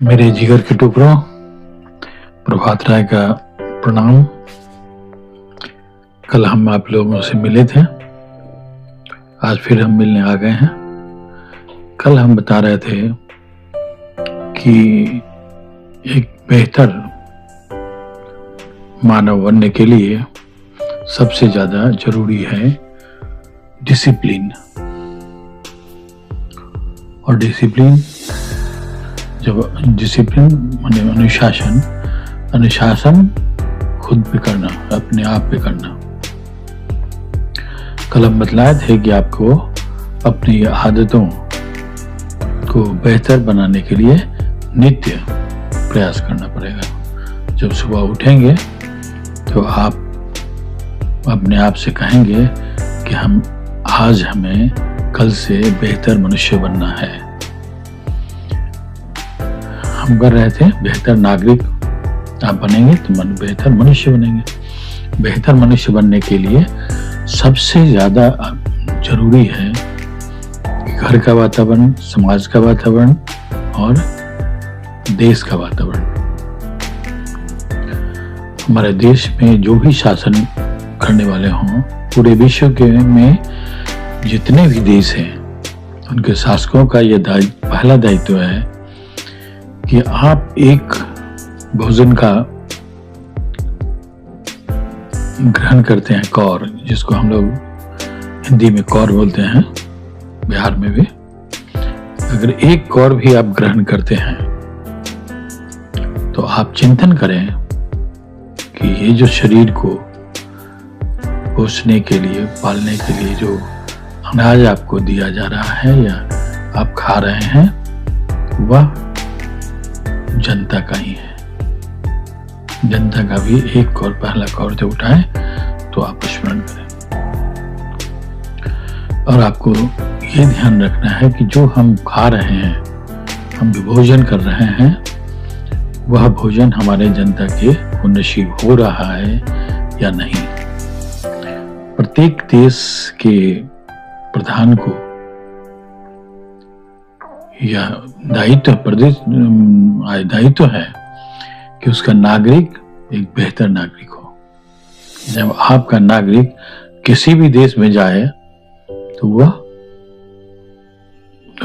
मेरे जिगर के टुकड़ों, प्रभात राय का प्रणाम। कल हम आप लोगों से मिले थे, आज फिर हम मिलने आ गए हैं। कल हम बता रहे थे कि एक बेहतर मानव बनने के लिए सबसे ज्यादा जरूरी है डिसिप्लिन। और डिसिप्लिन माने अनुशासन खुद पे करना, अपने आप पे करना। कल हम बतलाए थे कि आपको अपनी आदतों को बेहतर बनाने के लिए नित्य प्रयास करना पड़ेगा। जब सुबह उठेंगे तो आप अपने आप से कहेंगे कि आज हमें कल से बेहतर मनुष्य बनना है। हम कर रहे थे बेहतर नागरिक आप बनेंगे तो बेहतर मनुष्य बनेंगे। बेहतर मनुष्य बनने के लिए सबसे ज्यादा जरूरी है कि घर का वातावरण, समाज का वातावरण और देश का वातावरण। हमारे देश में जो भी शासन करने वाले हों, पूरे विश्व के में जितने भी देश हैं, उनके शासकों का यह पहला दायित्व है कि आप एक भोजन का ग्रहण करते हैं, कौर, जिसको हम लोग हिंदी में कौर बोलते हैं, बिहार में भी। अगर एक कौर भी आप ग्रहण करते हैं तो आप चिंतन करें कि ये जो शरीर को पोषने के लिए, पालने के लिए जो अनाज आपको दिया जा रहा है या आप खा रहे हैं, वह जनता का ही है। जनता का भी एक कौर, पहला कौर जो उठाएं तो आप स्मरण करें। और आपको ये ध्यान रखना है कि जो हम खा रहे हैं, हम जो भोजन कर रहे हैं, वह भोजन हमारे जनता के को नसीब हो रहा है या नहीं। प्रत्येक देश के प्रधान को यह दायित्व है कि उसका नागरिक एक बेहतर नागरिक हो। जब आपका नागरिक किसी भी देश में जाए तो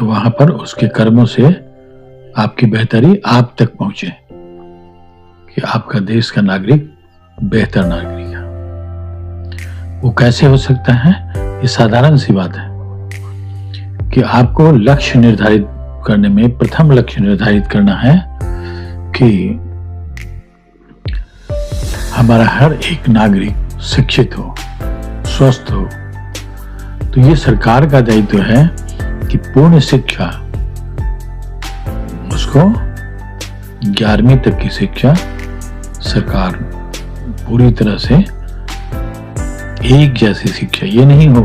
वहां पर उसके कर्मों से आपकी बेहतरी आप तक पहुंचे, कि आपका देश का नागरिक बेहतर नागरिक है। वो कैसे हो सकता है? ये साधारण सी बात है कि आपको लक्ष्य निर्धारित करने में प्रथम लक्ष्य निर्धारित करना है कि हमारा हर एक नागरिक शिक्षित हो, स्वस्थ हो। तो ये सरकार का दायित्व है कि पूर्ण शिक्षा, उसको 11वीं तक की शिक्षा सरकार पूरी तरह से एक जैसी शिक्षा, ये नहीं हो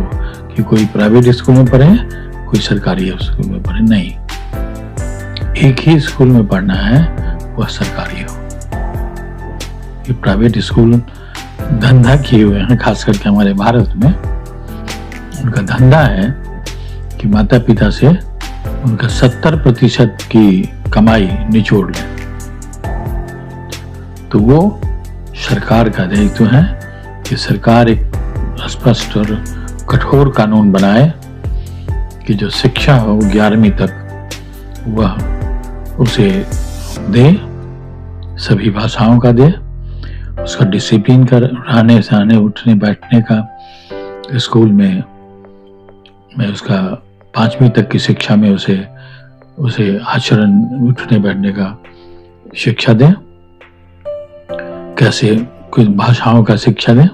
कि कोई प्राइवेट स्कूल में पढ़े, कोई सरकारी स्कूल में पढ़े, नहीं, एक ही स्कूल में पढ़ना है, वह सरकारी हो। ये प्राइवेट स्कूल धंधा किए हुए हैं, खास करके हमारे भारत में। उनका धंधा है कि माता पिता से उनका 70% की कमाई निचोड़ ले। तो वो सरकार का दायित्व है कि सरकार एक स्पष्ट और कठोर कानून बनाए कि जो शिक्षा हो 11वीं तक, वह उसे दे, सभी भाषाओं का दे, उसका डिसिप्लिन का, रहने सहने, उठने बैठने का, स्कूल में उसका 5वीं तक की शिक्षा में उसे आचरण, उठने बैठने का शिक्षा दें, कैसे कुछ भाषाओं का शिक्षा दें,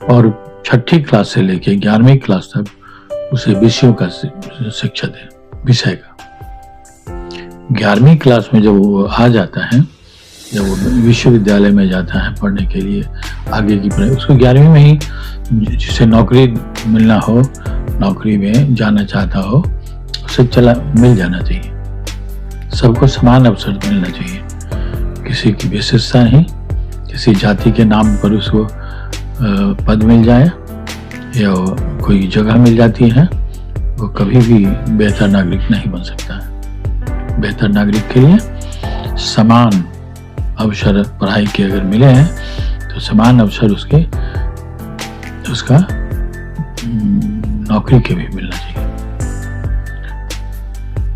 और 6ठी क्लास से लेके 11वीं क्लास तक उसे विषयों का शिक्षा दें, विषय का। 11वीं क्लास में जब वो आ जाता है, जब वो विश्वविद्यालय में जाता है पढ़ने के लिए, आगे की पढ़ाई, उसको 11वीं में ही जिसे नौकरी मिलना हो, नौकरी में जाना चाहता हो, उसे मिल जाना चाहिए। सबको समान अवसर मिलना चाहिए। किसी की विशेषता नहीं, किसी जाति के नाम पर उसको पद मिल जाए या कोई जगह मिल जाती है, वो कभी भी बेहतर नागरिक नहीं बन सकता है। बेहतर नागरिक के लिए समान अवसर पढ़ाई के अगर मिले हैं तो समान अवसर उसका नौकरी के भी मिलना चाहिए।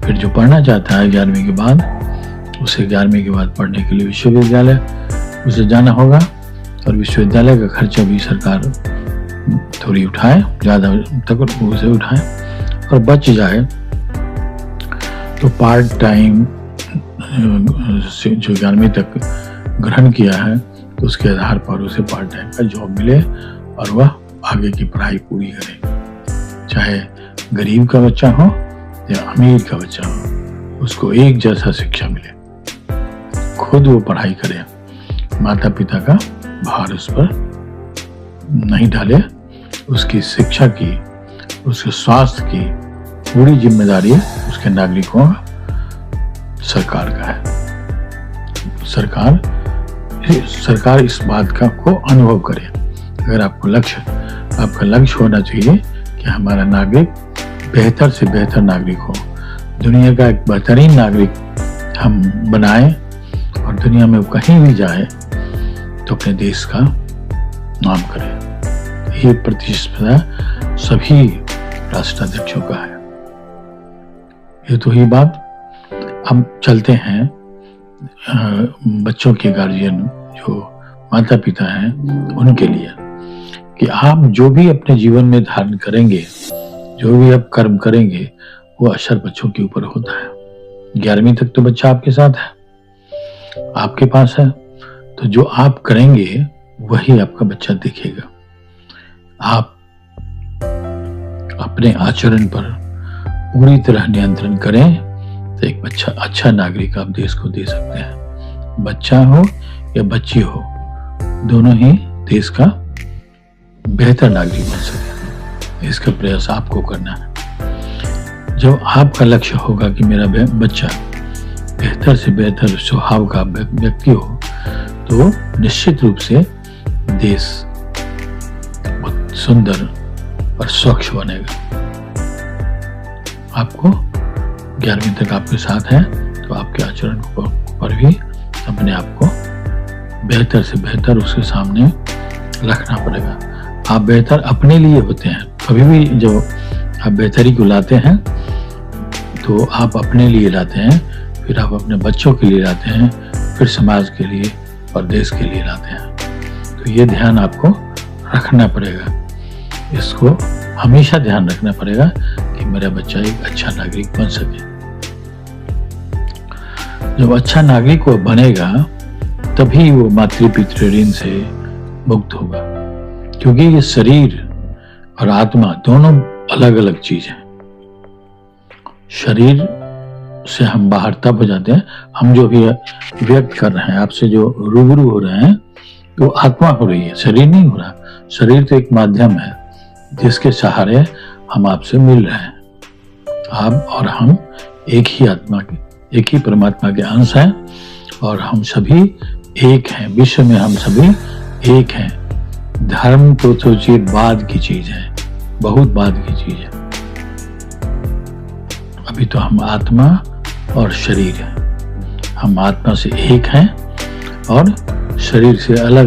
फिर जो पढ़ना चाहता है 11वीं के बाद, उसे 11वीं के बाद पढ़ने के लिए विश्वविद्यालय उसे जाना होगा, और विश्वविद्यालय का खर्चा भी सरकार थोड़ी उठाए, ज़्यादा तक उसे उठाए, और बच जाए तो पार्ट टाइम जो 11वीं तक ग्रहण किया है तो उसके आधार पर उसे पार्ट टाइम का जॉब मिले और वह आगे की पढ़ाई पूरी करे। चाहे गरीब का बच्चा हो या अमीर का बच्चा हो, उसको एक जैसा शिक्षा मिले, खुद वो पढ़ाई करे, माता पिता का भार उस पर नहीं डाले। उसकी शिक्षा की, उसके स्वास्थ्य की पूरी जिम्मेदारी उसके नागरिकों सरकार का है। सरकार इस बात को अनुभव करे। अगर आपका लक्ष्य होना चाहिए कि हमारा नागरिक बेहतर से बेहतर नागरिक हो, दुनिया का एक बेहतरीन नागरिक हम बनाएं, और दुनिया में कहीं भी जाए तो अपने देश का नाम करें। ये प्रतिस्पर्धा सभी राष्ट्राध्यक्षों का है। ये तो ही बात। अब चलते हैं बच्चों के गार्जियन, जो माता पिता हैं, उनके लिए, कि आप जो भी अपने जीवन में धारण करेंगे, जो भी आप कर्म करेंगे, वो असर बच्चों के ऊपर होता है। 11वीं तक तो बच्चा आपके साथ है, आपके पास है, तो जो आप करेंगे वही आपका बच्चा देखेगा। आप अपने आचरण पर पूरी तरह नियंत्रण करें तो एक अच्छा नागरिक आप देश को दे सकते हैं। बच्चा हो या बच्ची हो, दोनों ही देश का बेहतर नागरिक बन सके, इसका प्रयास आपको करना है। जब आपका लक्ष्य होगा कि मेरा बच्चा बेहतर से बेहतर स्वभाव का व्यक्ति हो, तो निश्चित रूप से देश बहुत सुंदर और स्वच्छ बनेगा। आपको 11वीं तक आपके साथ है, तो आपके आचरण पर भी अपने आप को बेहतर से बेहतर उसके सामने रखना पड़ेगा। आप बेहतर अपने लिए होते हैं। कभी भी जब आप बेहतरी को लाते हैं तो आप अपने लिए लाते हैं, फिर आप अपने बच्चों के लिए लाते हैं, फिर समाज के लिए और देश के लिए लाते हैं। तो ये ध्यान आपको रखना पड़ेगा। इसको हमेशा ध्यान रखना पड़ेगा कि मेरा बच्चा एक अच्छा नागरिक बन सके। जब अच्छा नागरिक वो बनेगा तभी वो मातृ पितृ ऋण से मुक्त होगा, क्योंकि ये शरीर और आत्मा दोनों अलग अलग चीज है। शरीर से हम बाहर तब हो जाते हैं, हम जो भी व्यक्त कर रहे हैं, आपसे जो रूबरू हो रहे हैं, वो आत्मा हो रही है, शरीर नहीं हो रहा। शरीर तो एक माध्यम है जिसके सहारे हम आपसे मिल रहे हैं। आप और हम एक ही आत्मा के, एक ही परमात्मा के अंश हैं, और हम सभी एक हैं। विश्व में हम सभी एक हैं। धर्म तो सोचिए बाद की चीज है, बहुत बाद की चीज है। अभी तो हम आत्मा और शरीर हैं। हम आत्मा से एक हैं और शरीर से अलग